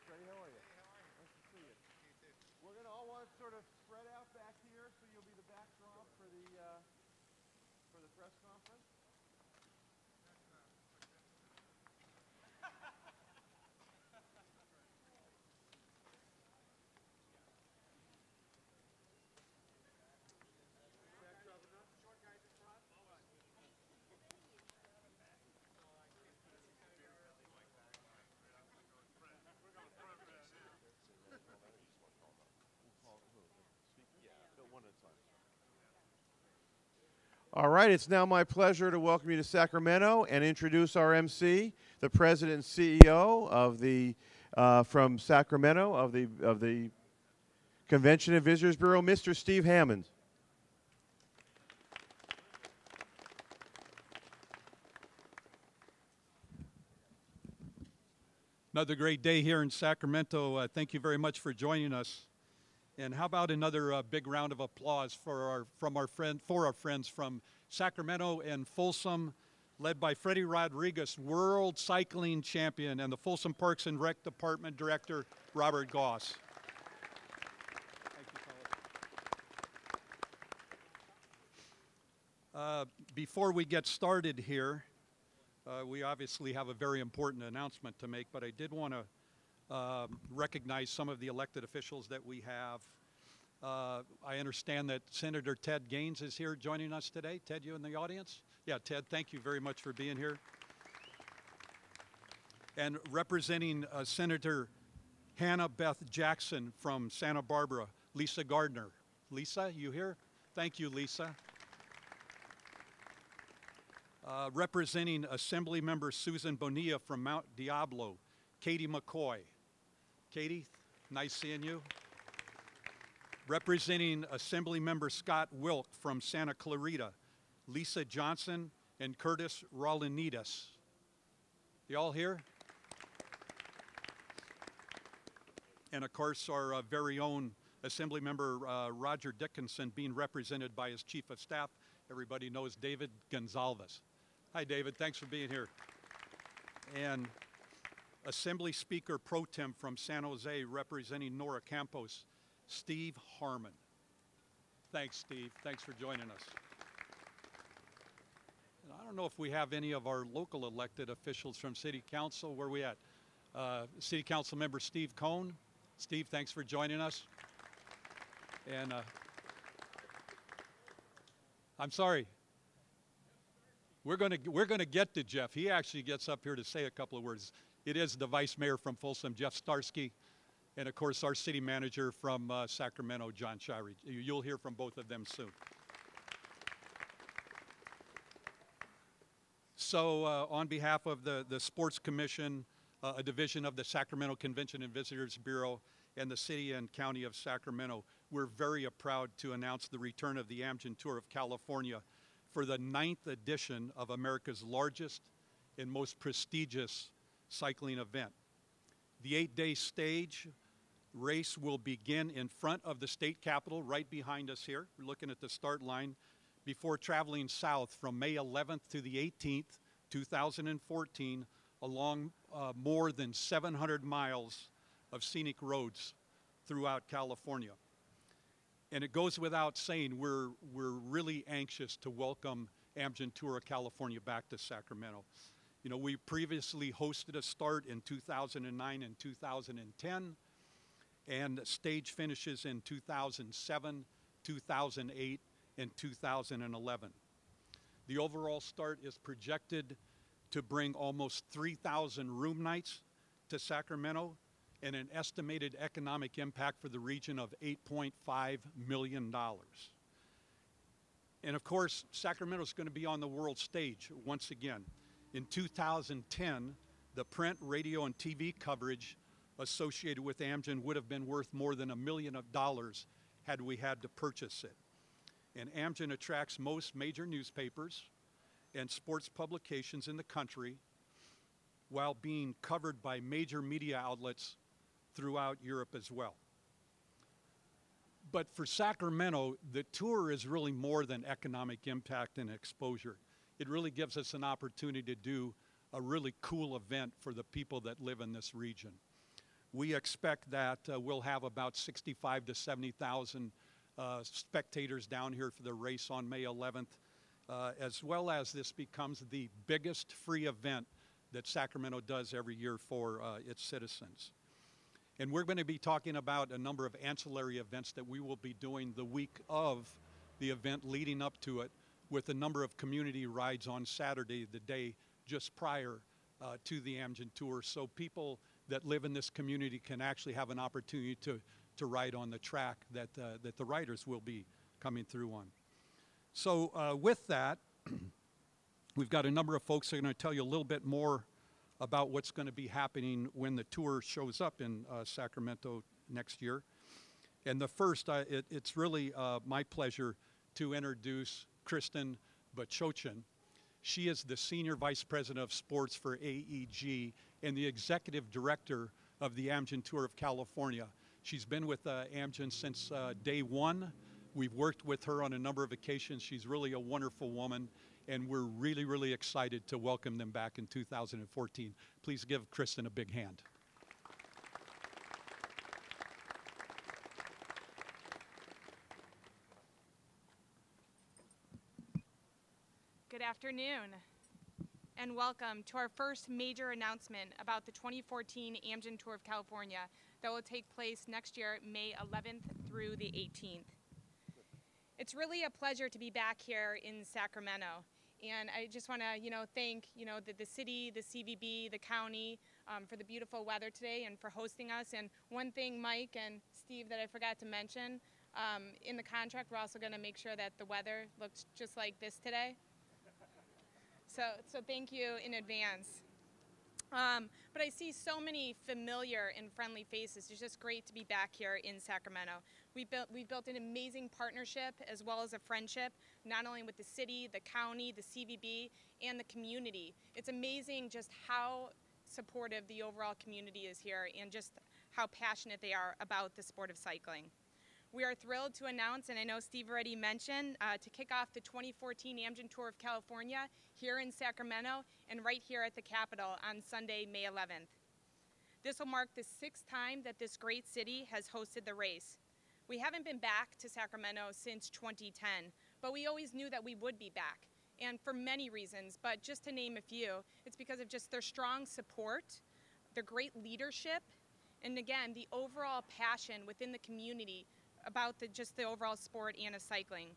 Freddie, how are you? Nice to see you. We're going to all want to sort of spread out back here, so you'll be the backdrop for the press conference. All right, it's now my pleasure to welcome you to Sacramento and introduce our MC, the President and CEO of the from Sacramento of the Convention and Visitors Bureau, Mr. Steve Hammond. Another great day here in Sacramento. Thank you very much for joining us. And how about another big round of applause for our friends from Sacramento and Folsom, led by Freddie Rodriguez, world cycling champion, and the Folsom Parks and Rec Department Director, Robert Goss. Thank you, fellas. Before we get started here, we obviously have a very important announcement to make, but I did want to recognize some of the elected officials that we have. I understand that Senator Ted Gaines is here joining us today. Ted, you in the audience? Yeah, Ted, thank you very much for being here. And representing Senator Hannah Beth Jackson from Santa Barbara, Lisa Gardner. Lisa, you here? Thank you, Lisa. Representing Assemblymember Susan Bonilla from Mount Diablo, Katie McCoy. Katie, nice seeing you. Representing Assemblymember Scott Wilk from Santa Clarita, Lisa Johnson and Curtis Rollinides. You all here? And of course, our very own Assemblymember Roger Dickinson, being represented by his Chief of Staff. Everybody knows David Gonzalez. Hi, David. Thanks for being here. And Assembly Speaker Pro Tem from San Jose, representing Nora Campos, Steve Harmon. Thanks, Steve. Thanks for joining us. And I don't know if we have any of our local elected officials from City Council. Where are we at? City Council Member Steve Cohn. Steve, thanks for joining us. And I'm sorry. We're gonna get to Jeff. He actually gets up here to say a couple of words. It is the Vice Mayor from Folsom, Jeff Starsky, and of course our City Manager from Sacramento, John Shirey. You'll hear from both of them soon. So on behalf of the Sports Commission, a division of the Sacramento Convention and Visitors Bureau, and the City and County of Sacramento, we're very proud to announce the return of the Amgen Tour of California for the 9th edition of America's largest and most prestigious cycling event. The 8-day stage race will begin in front of the state capitol, right behind us here. We're looking at the start line, before traveling south from May 11th to the 18th, 2014, along more than 700 miles of scenic roads throughout California. And it goes without saying, we're really anxious to welcome Amgen Tour of California back to Sacramento. You know, we previously hosted a start in 2009 and 2010, and stage finishes in 2007, 2008, and 2011. The overall start is projected to bring almost 3,000 room nights to Sacramento, and an estimated economic impact for the region of $8.5 million. And of course, Sacramento's going to be on the world stage once again. In 2010, the print, radio, and TV coverage associated with Amgen would have been worth more than $1 million had we had to purchase it. And Amgen attracts most major newspapers and sports publications in the country, while being covered by major media outlets throughout Europe as well. But for Sacramento, the tour is really more than economic impact and exposure. It really gives us an opportunity to do a really cool event for the people that live in this region. We expect that we'll have about 65 to 70,000 spectators down here for the race on May 11th, as well as this becomes the biggest free event that Sacramento does every year for its citizens. And we're going to be talking about a number of ancillary events that we will be doing the week of the event leading up to it, with a number of community rides on Saturday, the day just prior to the Amgen Tour, so people that live in this community can actually have an opportunity to ride on the track that the riders will be coming through on. So with that, we've got a number of folks that are going to tell you a little bit more about what's going to be happening when the tour shows up in Sacramento next year. And the first, it's really my pleasure to introduce Kristen Bachochin. She is the Senior Vice President of Sports for AEG and the Executive Director of the Amgen Tour of California. She's been with Amgen since day one. We've worked with her on a number of occasions. She's really a wonderful woman, and we're really, really excited to welcome them back in 2014. Please give Kristen a big hand. Good afternoon, and welcome to our first major announcement about the 2014 Amgen Tour of California that will take place next year, May 11th through the 18th. It's really a pleasure to be back here in Sacramento, and I just want to, thank, the city, the CVB, the county for the beautiful weather today and for hosting us. And one thing, Mike and Steve, that I forgot to mention, in the contract, we're also going to make sure that the weather looks just like this today. So thank you in advance. But I see so many familiar and friendly faces. It's just great to be back here in Sacramento. We've built an amazing partnership as well as a friendship, not only with the city, the county, the CVB, and the community. It's amazing just how supportive the overall community is here and just how passionate they are about the sport of cycling. We are thrilled to announce, and I know Steve already mentioned, to kick off the 2014 Amgen Tour of California here in Sacramento and right here at the Capitol on Sunday, May 11th. This will mark the 6th time that this great city has hosted the race. We haven't been back to Sacramento since 2010, but we always knew that we would be back, and for many reasons, but just to name a few, it's because of just their strong support, their great leadership, and again, the overall passion within the community about just the overall sport and of cycling.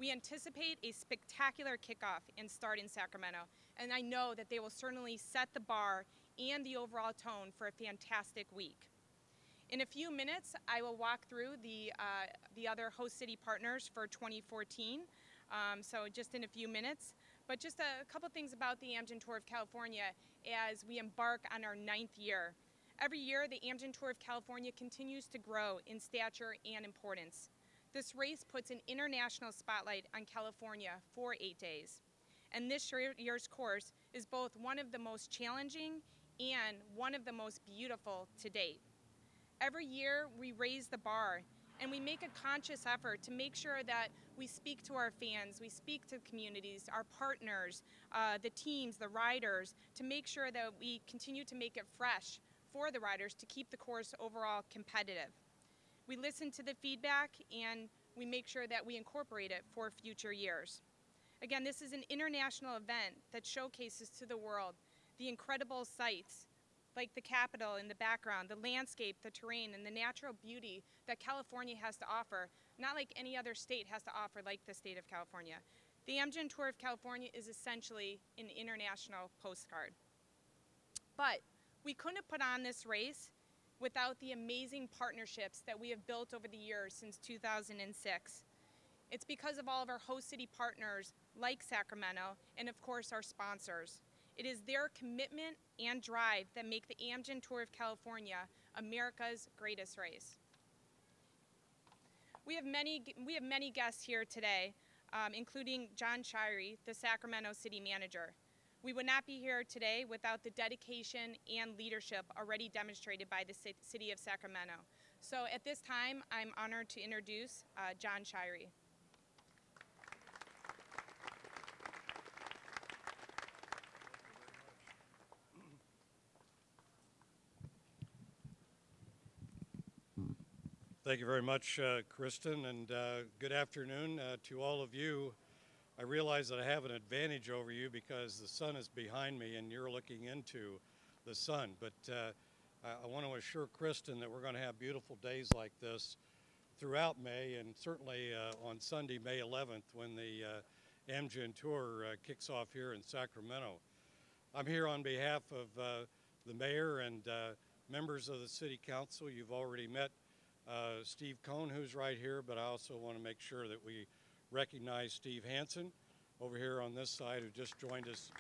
We anticipate a spectacular kickoff and start in Sacramento, and I know that they will certainly set the bar and the overall tone for a fantastic week. In a few minutes, I will walk through the other host city partners for 2014, so just in a few minutes. But just a couple things about the Amgen Tour of California as we embark on our 9th year. Every year, the Amgen Tour of California continues to grow in stature and importance. This race puts an international spotlight on California for 8 days. And this year's course is both one of the most challenging and one of the most beautiful to date. Every year, we raise the bar, and we make a conscious effort to make sure that we speak to our fans, we speak to communities, our partners, the teams, the riders, to make sure that we continue to make it fresh for the riders to keep the course overall competitive. We listen to the feedback and we make sure that we incorporate it for future years. Again, this is an international event that showcases to the world the incredible sights like the Capitol in the background, the landscape, the terrain, and the natural beauty that California has to offer, not like any other state has to offer like the state of California. The Amgen Tour of California is essentially an international postcard. But we couldn't have put on this race without the amazing partnerships that we have built over the years since 2006. It's because of all of our host city partners like Sacramento and of course our sponsors. It is their commitment and drive that make the Amgen Tour of California America's greatest race. We have many guests here today, including John Shirey, the Sacramento City Manager. We would not be here today without the dedication and leadership already demonstrated by the City of Sacramento. So at this time, I'm honored to introduce John Shirey. Thank you very much, Kristen, and good afternoon to all of you. I realize that I have an advantage over you because the sun is behind me and you're looking into the sun, but I want to assure Kristen that we're going to have beautiful days like this throughout May, and certainly on Sunday, May 11th, when the Amgen Tour kicks off here in Sacramento. I'm here on behalf of the mayor and members of the City Council. You've already met Steve Cohn, who's right here, but I also want to make sure that we recognize Steve Hansen over here on this side, who just joined us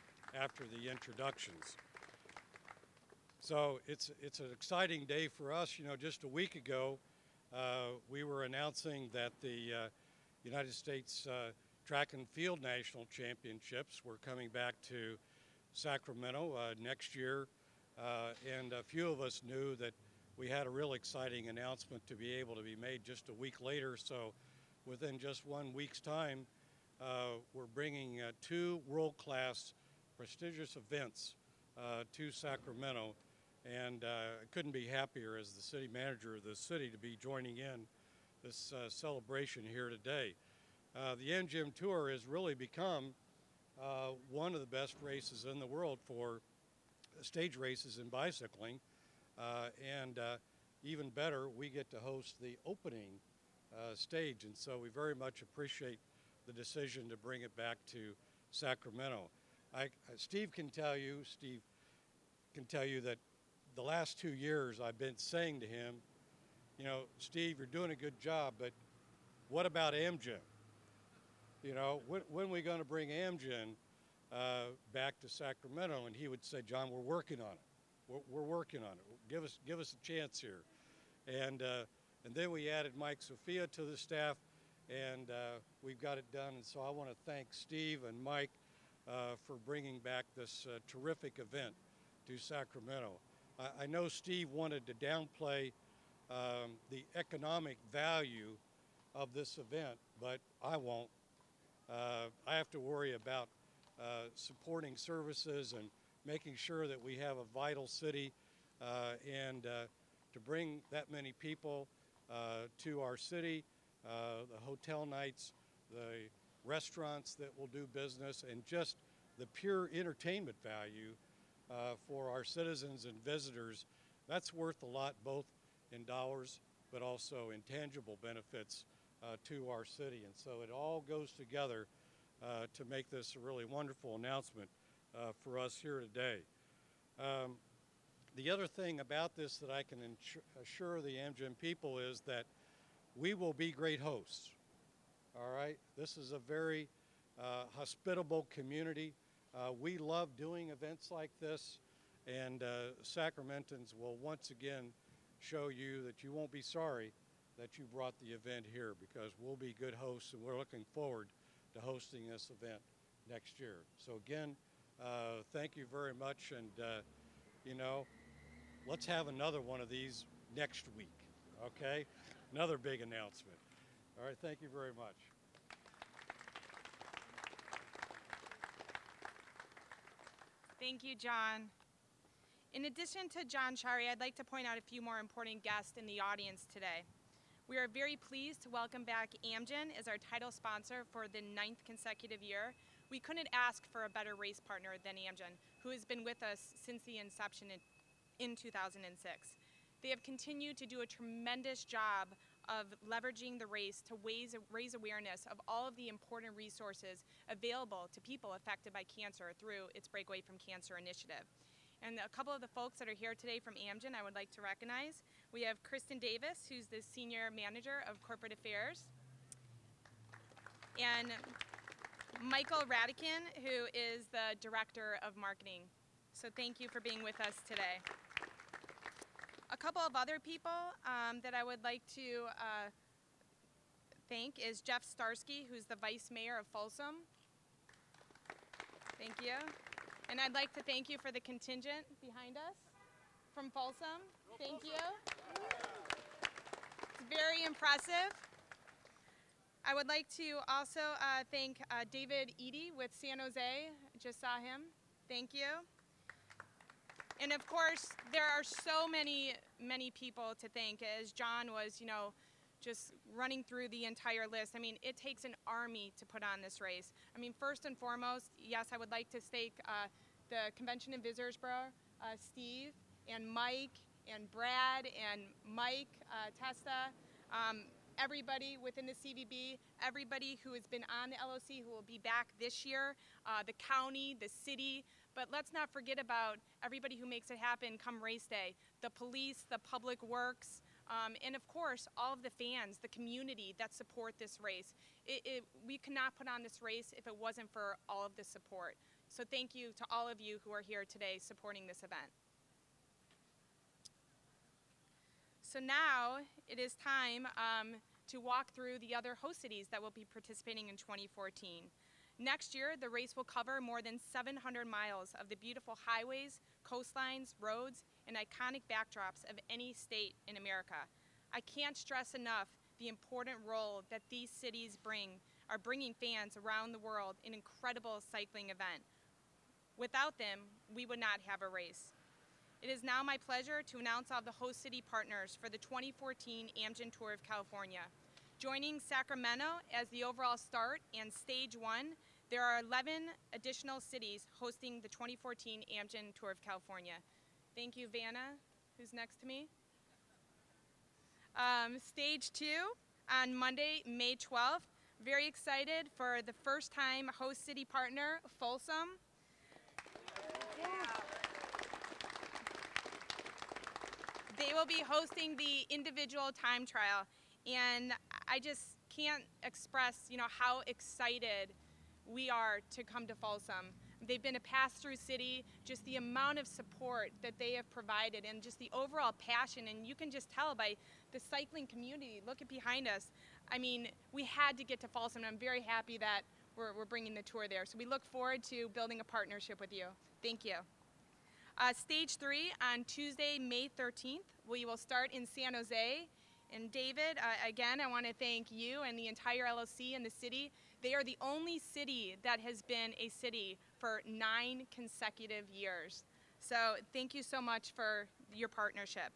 after the introductions. So it's an exciting day for us. You know, just a week ago, we were announcing that the United States Track and Field National Championships were coming back to Sacramento next year, and a few of us knew that we had a real exciting announcement to be able to be made just a week later. So within just 1 week's time, we're bringing two world-class prestigious events to Sacramento, and I couldn't be happier as the city manager of the city to be joining in this celebration here today. The Amgen Tour has really become one of the best races in the world for stage races in bicycling, and even better, we get to host the opening stage, and so we very much appreciate the decision to bring it back to Sacramento. Steve can tell you that the last 2 years I've been saying to him, you know, Steve, you're doing a good job, but what about Amgen? You know, when are we going to bring Amgen back to Sacramento? And he would say, John, we're working on it. We're working on it. Give us a chance here. And then we added Mike Sophia to the staff, and we've got it done. And so I want to thank Steve and Mike for bringing back this terrific event to Sacramento. I know Steve wanted to downplay the economic value of this event, but I won't. I have to worry about supporting services and making sure that we have a vital city, and to bring that many people to our city, the hotel nights, the restaurants that will do business, and just the pure entertainment value for our citizens and visitors, that's worth a lot, both in dollars but also in tangible benefits to our city. And so it all goes together to make this a really wonderful announcement for us here today. The other thing about this that I can assure the Amgen people is that we will be great hosts. All right? This is a very hospitable community. We love doing events like this, and Sacramentans will once again show you that you won't be sorry that you brought the event here, because we'll be good hosts, and we're looking forward to hosting this event next year. So again, thank you very much, and you know, let's have another one of these next week, okay? Another big announcement. All right, thank you very much. Thank you, John. In addition to John Shari, I'd like to point out a few more important guests in the audience today. We are very pleased to welcome back Amgen as our title sponsor for the 9th consecutive year. We couldn't ask for a better race partner than Amgen, who has been with us since the inception in 2006. They have continued to do a tremendous job of leveraging the race to raise awareness of all of the important resources available to people affected by cancer through its Breakaway from Cancer initiative. And a couple of the folks that are here today from Amgen I would like to recognize. We have Kristen Davis, who's the Senior Manager of Corporate Affairs, and Michael Radican, who is the Director of Marketing. So thank you for being with us today. A couple of other people that I would like to thank is Jeff Starsky, who's the Vice Mayor of Folsom. Thank you. And I'd like to thank you for the contingent behind us from Folsom. Thank you. It's very impressive. I would like to also thank David Eady with San Jose. Just saw him. Thank you. And of course, there are so many people to thank. As John was, just running through the entire list. I mean, it takes an army to put on this race. I mean, first and foremost, yes, I would like to thank the Convention and Visitors Bureau, Steve and Mike and Brad and Mike Testa, everybody within the CVB, everybody who has been on the LOC who will be back this year, the county, the city, but let's not forget about everybody who makes it happen come race day, the police, the public works, and of course, all of the fans, the community that support this race. We could not put on this race if it wasn't for all of the support. So thank you to all of you who are here today supporting this event. So now it is time to walk through the other host cities that will be participating in 2014. Next year, the race will cover more than 700 miles of the beautiful highways, coastlines, roads, and iconic backdrops of any state in America. I can't stress enough the important role that these cities are bringing fans around the world an incredible cycling event. Without them, we would not have a race. It is now my pleasure to announce all the host city partners for the 2014 Amgen Tour of California. Joining Sacramento as the overall start and stage 1, there are 11 additional cities hosting the 2014 Amgen Tour of California. Thank you, Vanna, who's next to me. Stage 2 on Monday, May 12th. Very excited for the first time host city partner, Folsom. They will be hosting the individual time trial, and I just can't express, how excited we are to come to Folsom. They've been a pass-through city, just the amount of support that they have provided and just the overall passion, and you can just tell by the cycling community. Look at behind us. I mean, we had to get to Folsom, and I'm very happy that we're bringing the tour there. So we look forward to building a partnership with you. Thank you. Stage 3 on Tuesday, May 13th. We will start in San Jose. And David, again, I want to thank you and the entire LOC and the city. They are the only city that has been a city for 9 consecutive years. So thank you so much for your partnership.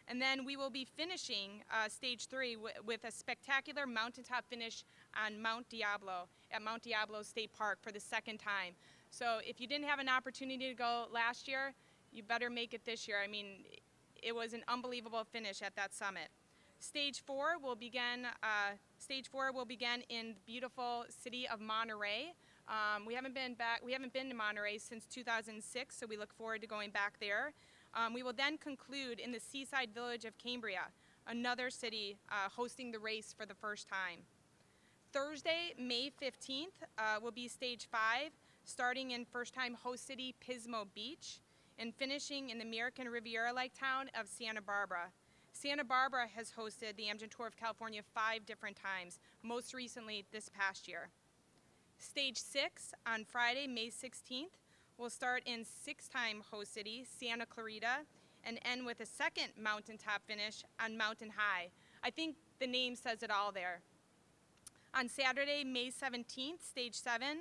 And then we will be finishing stage 3 with a spectacular mountaintop finish on Mount Diablo at Mount Diablo State Park for the 2nd time. So if you didn't have an opportunity to go last year, you better make it this year. I mean, it was an unbelievable finish at that summit. Stage 4 will begin. In the beautiful city of Monterey. We haven't been to Monterey since 2006, so we look forward to going back there. We will then conclude in the seaside village of Cambria, another city hosting the race for the first time. Torsday, May 15th, will be stage 5, starting in first-time host city Pismo Beach and finishing in the American Riviera-like town of Santa Barbara. Santa Barbara has hosted the Amgen Tour of California 5 different times, most recently this past year. Stage 6 on Friday, May 16th, will start in 6-time host city Santa Clarita and end with a second mountaintop finish on Mountain High. I think the name says it all there. On Saturday, May 17th, stage 7,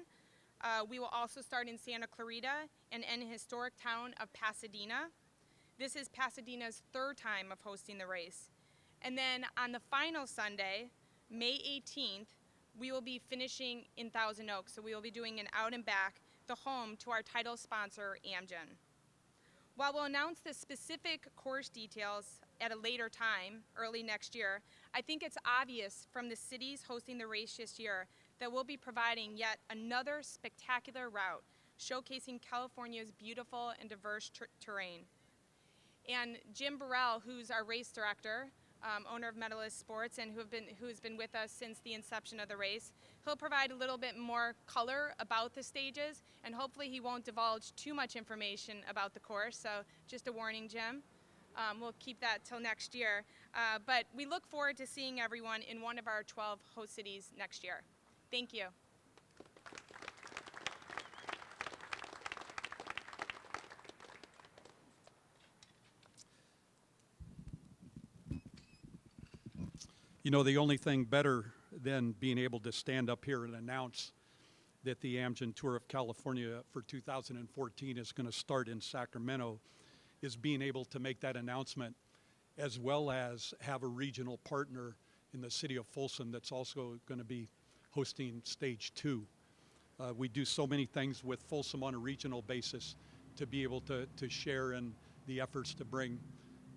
we will also start in Santa Clarita and end in the historic town of Pasadena. This is Pasadena's 3rd time of hosting the race. And then on the final Sunday, May 18th, we will be finishing in Thousand Oaks. So we will be doing an out and back, the home to our title sponsor, Amgen. While we'll announce the specific course details at a later time, early next year, I think it's obvious from the cities hosting the race this year that we'll be providing yet another spectacular route, showcasing California's beautiful and diverse terrain. And Jim Burrell, who's our race director, owner of Medalist Sports, and who's been with us since the inception of the race, he'll provide a little bit more color about the stages, and hopefully he won't divulge too much information about the course, so just a warning, Jim. We'll keep that till next year. But we look forward to seeing everyone in one of our 12 host cities next year. Thank you. You know, the only thing better than being able to stand up here and announce that the Amgen Tour of California for 2014 is going to start in Sacramento is being able to make that announcement, as well as have a regional partner in the city of Folsom that's also going to be hosting stage 2. We do so many things with Folsom on a regional basis to be able to share in the efforts to bring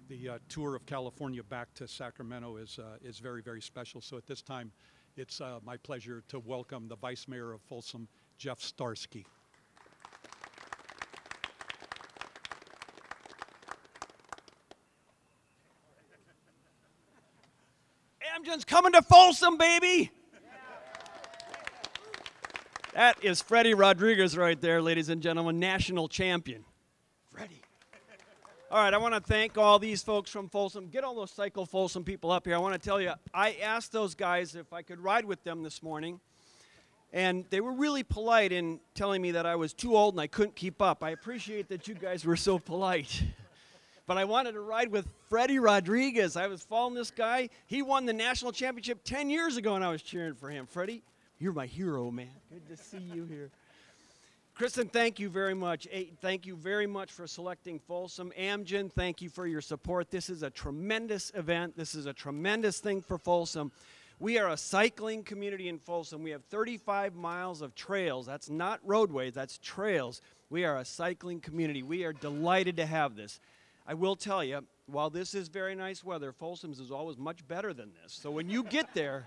the tour of California back to Sacramento is very, very special. So at this time, it's my pleasure to welcome the Vice Mayor of Folsom, Jeff Starsky. Amgen's coming to Folsom, baby! That is Freddie Rodriguez right there, ladies and gentlemen, national champion. Freddie. All right, I want to thank all these folks from Folsom. Get all those Cycle Folsom people up here. I want to tell you, I asked those guys if I could ride with them this morning, and they were really polite in telling me that I was too old and I couldn't keep up. I appreciate that you guys were so polite. But I wanted to ride with Freddie Rodriguez. I was following this guy. He won the national championship 10 years ago, and I was cheering for him. Freddie, you're my hero, man. Good to see you here. Kristen, thank you very much. Thank you very much for selecting Folsom. Amgen, thank you for your support. This is a tremendous event. This is a tremendous thing for Folsom. We are a cycling community in Folsom. We have 35 miles of trails. That's not roadways, that's trails. We are a cycling community. We are delighted to have this. I will tell you, while this is very nice weather, Folsom's is always much better than this. So when you get there,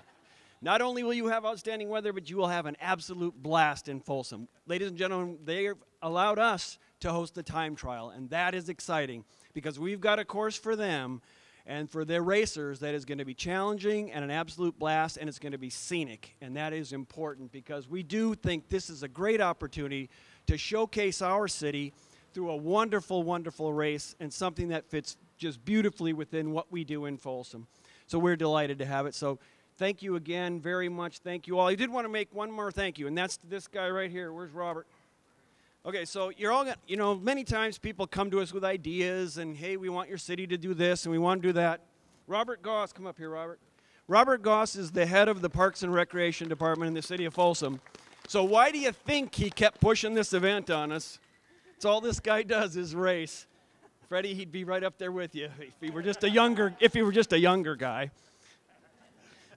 not only will you have outstanding weather, but you will have an absolute blast in Folsom. Ladies and gentlemen, they have allowed us to host the time trial, and that is exciting because we've got a course for them and for their racers that is going to be challenging and an absolute blast, and it's going to be scenic, and that is important because we do think this is a great opportunity to showcase our city through a wonderful, wonderful race and something that fits just beautifully within what we do in Folsom. So we're delighted to have it. So thank you again very much. Thank you all. I did want to make one more thank you, and that's this guy right here. Where's Robert? Okay, so you're all, you know, many times people come to us with ideas and, hey, we want your city to do this and we want to do that. Robert Goss, come up here, Robert. Robert Goss is the head of the Parks and Recreation Department in the city of Folsom. So why do you think he kept pushing this event on us? It's all this guy does is race. Freddie, he'd be right up there with you if he were just a younger guy.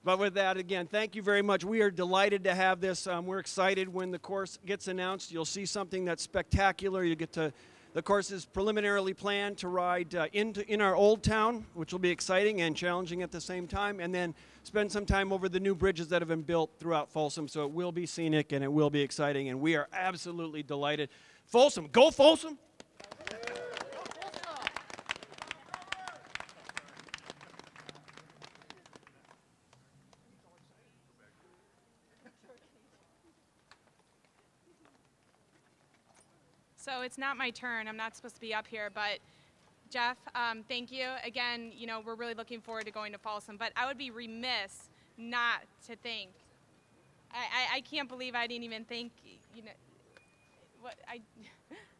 But with that, again, thank you very much. We are delighted to have this. We're excited when the course gets announced. You'll see something that's spectacular. You get to, the course is preliminarily planned to ride in our old town, which will be exciting and challenging at the same time, and then spend some time over the new bridges that have been built throughout Folsom. So it will be scenic and it will be exciting, and we are absolutely delighted. Folsom, go Folsom! So it's not my turn. I'm not supposed to be up here, but Jeff, thank you. Again, you know, we're really looking forward to going to Folsom, but I would be remiss not to thank. I can't believe I didn't even think, you know,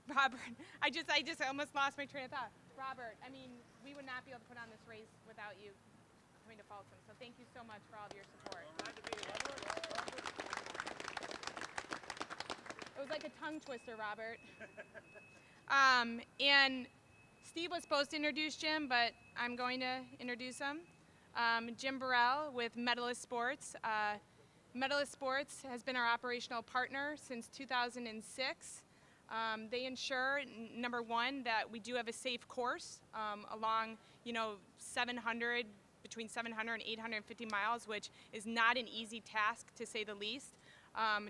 Robert, I just almost lost my train of thought. Robert, I mean, we would not be able to put on this race without you coming to Folsom. So thank you so much for all of your support. Glad to be here. It was like a tongue twister, Robert. And Steve was supposed to introduce Jim, but I'm going to introduce him. Jim Burrell with Medalist Sports. Medalist Sports has been our operational partner since 2006. They ensure, number one, that we do have a safe course along, you know, between 700 and 850 miles, which is not an easy task to say the least.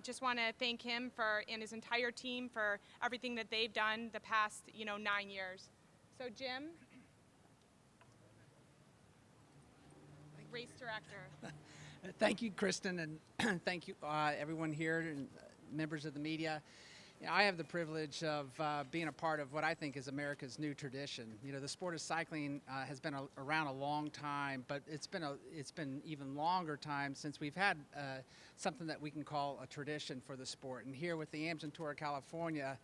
Just want to thank him and his entire team for everything that they've done the past, you know, 9 years. So Jim, race director. Thank you, Kristen, and thank you everyone here and members of the media. You know, I have the privilege of being a part of what I think is America's new tradition. You know, the sport of cycling has been around a long time, but it's been even longer time since we've had something that we can call a tradition for the sport. And here with the Amgen Tour of California,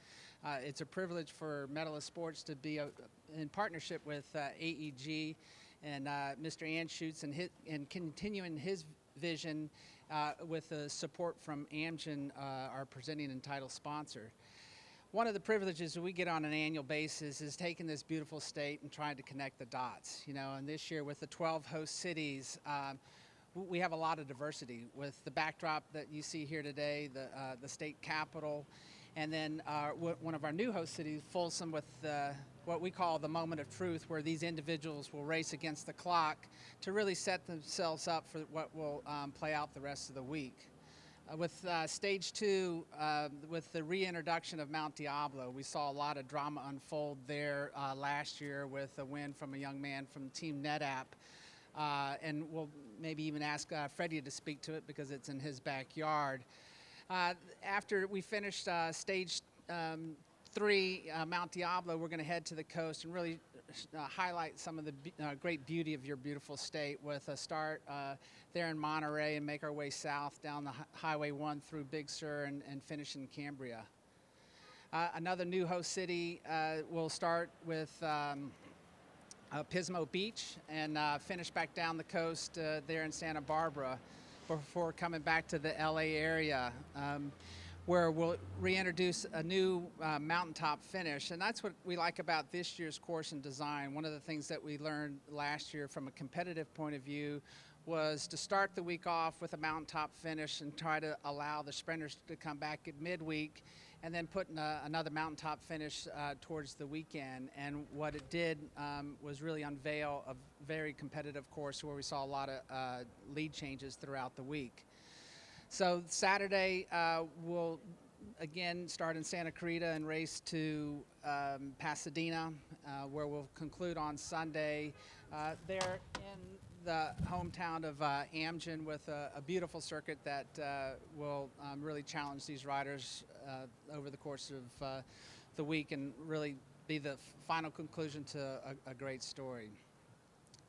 it's a privilege for Medalist Sports to be in partnership with AEG and Mr. Anschutz and continuing his vision with the support from Amgen, our presenting and title sponsor. One of the privileges that we get on an annual basis is taking this beautiful state and trying to connect the dots. You know, and this year with the 12 host cities, we have a lot of diversity with the backdrop that you see here today, the state capitol, and then one of our new host cities, Folsom, with what we call the moment of truth, where these individuals will race against the clock to really set themselves up for what will play out the rest of the week. With stage 2, with the reintroduction of Mount Diablo, we saw a lot of drama unfold there last year with a win from a young man from Team NetApp. And we'll maybe even ask Freddie to speak to it because it's in his backyard. After we finished stage 3, Mount Diablo, we're going to head to the coast and really highlight some of the great beauty of your beautiful state with a start there in Monterey and make our way south down the Highway 1 through Big Sur and finish in Cambria. Another new host city will start with Pismo Beach and finish back down the coast there in Santa Barbara before coming back to the LA area, where we'll reintroduce a new mountaintop finish. And that's what we like about this year's course and design. One of the things that we learned last year from a competitive point of view was to start the week off with a mountaintop finish and try to allow the sprinters to come back at midweek and then put in another mountaintop finish towards the weekend. And what it did was really unveil a very competitive course where we saw a lot of lead changes throughout the week. So Saturday, we'll again start in Santa Clarita and race to Pasadena, where we'll conclude on Sunday there in the hometown of Amgen with a beautiful circuit that will really challenge these riders over the course of the week and really be the final conclusion to a great story.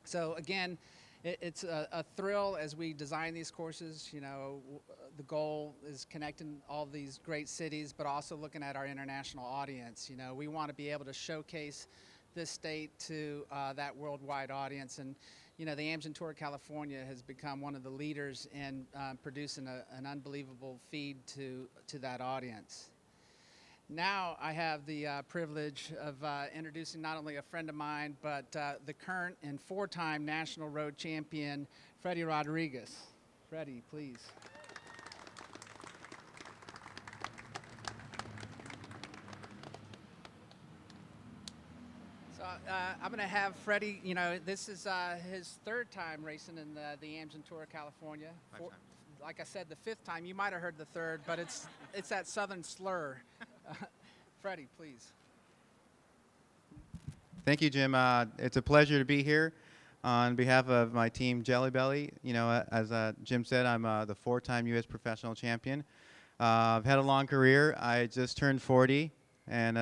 So again, it's a thrill as we design these courses. You know, the goal is connecting all these great cities, but also looking at our international audience. You know, we want to be able to showcase this state to that worldwide audience. And, you know, the Amgen Tour of California has become one of the leaders in producing an unbelievable feed to that audience. Now I have the privilege of introducing not only a friend of mine, but the current and 4-time national road champion, Freddie Rodriguez. Freddie, please. So I'm going to have Freddie, you know, this is his 3rd time racing in the Amgen Tour of California. Like I said, the 5th time. You might have heard the 3rd, but it's that southern slur. Freddie, please. Thank you, Jim. It's a pleasure to be here on behalf of my team, Jelly Belly. You know, as Jim said, I'm the 4-time U.S. professional champion. I've had a long career. I just turned 40, and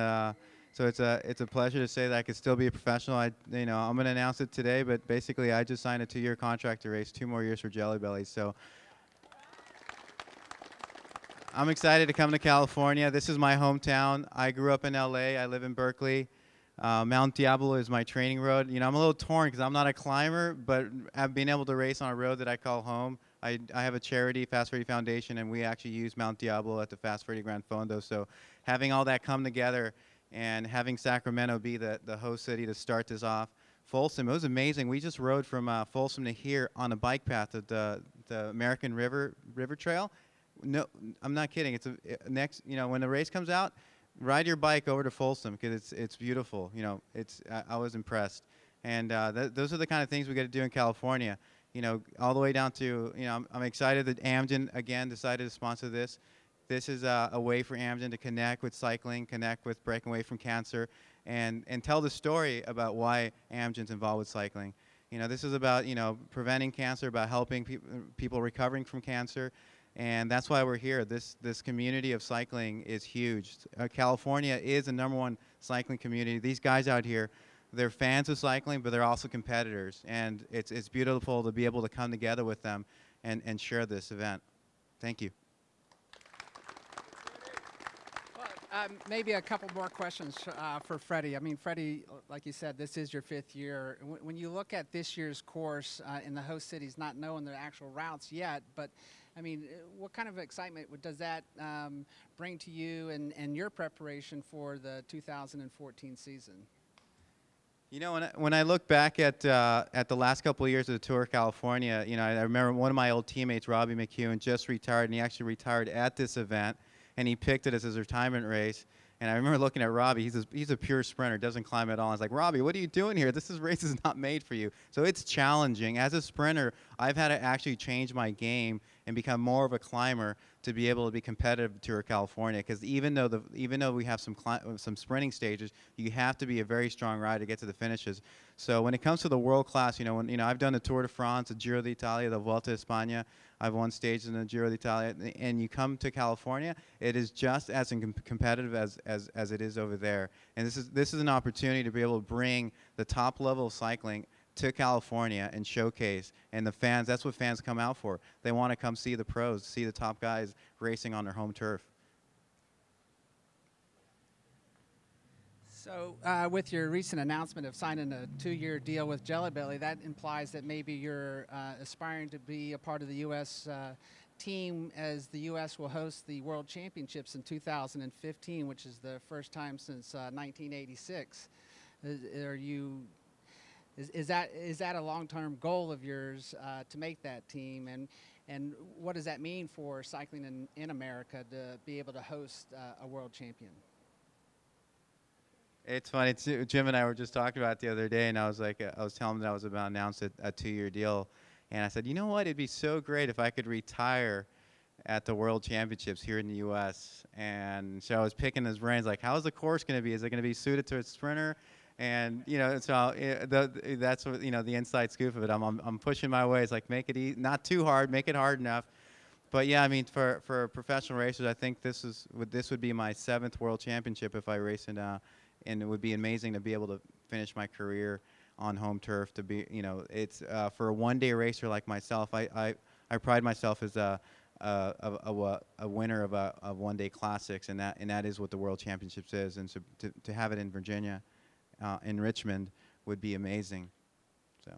so it's a pleasure to say that I could still be a professional. I'm going to announce it today, but basically, I just signed a 2-year contract to race 2 more years for Jelly Belly. So I'm excited to come to California. This is my hometown. I grew up in LA. I live in Berkeley. Mount Diablo is my training road. You know, I'm a little torn because I'm not a climber, but I've been able to race on a road that I call home. I have a charity, Fast Freddy Foundation, and we actually use Mount Diablo at the Fast Freddy Gran Fondo. So having all that come together and having Sacramento be the host city to start this off. Folsom, it was amazing. We just rode from Folsom to here on a bike path of the American River Trail. No, I'm not kidding. It's next. You know, when the race comes out, ride your bike over to Folsom because it's beautiful. You know, I was impressed, and those are the kind of things we got to do in California. You know, all the way down to, you know, I'm excited that Amgen again decided to sponsor this. This is a way for Amgen to connect with cycling, connect with breaking away from cancer, and tell the story about why Amgen's involved with cycling. You know, this is about, you know, preventing cancer, about helping people recovering from cancer. And that's why we're here. This community of cycling is huge. California is the #1 cycling community. These guys out here, they're fans of cycling, but they're also competitors. And it's beautiful to be able to come together with them and share this event. Thank you. Well, maybe a couple more questions for Freddie. I mean, Freddie, like you said, this is your 5th year. When you look at this year's course in the host cities, not knowing the actual routes yet, but I mean, what kind of excitement does that bring to you and your preparation for the 2014 season? You know, when I look back at the last couple of years of the Tour of California, you know, I remember one of my old teammates, Robbie McEwen, just retired, and he actually retired at this event, and he picked it as his retirement race. And I remember looking at Robbie. He's a pure sprinter, doesn't climb at all. I was like, Robbie, what are you doing here? Race is not made for you. So it's challenging. As a sprinter, I've had to actually change my game and become more of a climber to be able to be competitive in Tour of California. Because even though we have some sprinting stages, you have to be a very strong rider to get to the finishes. So when it comes to the world class, you know, I've done the Tour de France, the Giro d'Italia, the Vuelta a España. I've won stages in the Giro d'Italia, and you come to California, it is just as competitive as it is over there. And this is an opportunity to be able to bring the top level of cycling to California and showcase. And the fans, that's what fans come out for. They want to come see the pros, see the top guys racing on their home turf. So with your recent announcement of signing a 2-year deal with Jelly Belly, that implies that maybe you're aspiring to be a part of the U.S. Team, as the U.S. will host the World Championships in 2015, which is the first time since 1986. Is that a long-term goal of yours to make that team, and what does that mean for cycling in America to be able to host a world champion? It's funny, Jim and I were just talking about it the other day, and I was telling him that I was about to announce a 2-year deal, and I said, you know what, it'd be so great if I could retire at the World Championships here in the U.S. And so I was picking his brains, like, how's the course going to be? Is it going to be suited to a sprinter? And you know, so that's what, you know, the inside scoop of it. I'm pushing my ways, like, make it not too hard, make it hard enough. But yeah, I mean, for professional racers, I think this would be my 7th World Championship if I race in. And it would be amazing to be able to finish my career on home turf. To be, you know, it's for a one-day racer like myself. I pride myself as a winner of one-day classics, and that is what the World Championships is. And so to have it in Virginia, in Richmond, would be amazing. So.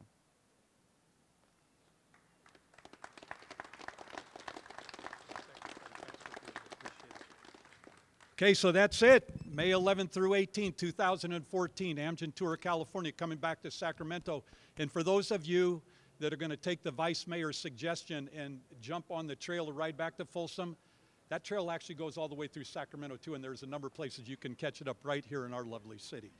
Okay, so that's it. May 11th through 18th, 2014, Amgen Tour of California coming back to Sacramento. And for those of you that are going to take the Vice Mayor's suggestion and jump on the trail to ride back to Folsom, that trail actually goes all the way through Sacramento too, and there's a number of places you can catch it up right here in our lovely city.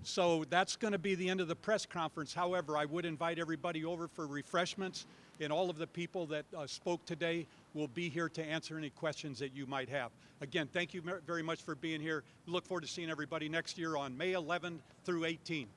So that's going to be the end of the press conference. However, I would invite everybody over for refreshments, and all of the people that spoke today will be here to answer any questions that you might have. Again, thank you very much for being here. We look forward to seeing everybody next year on May 11 through 18.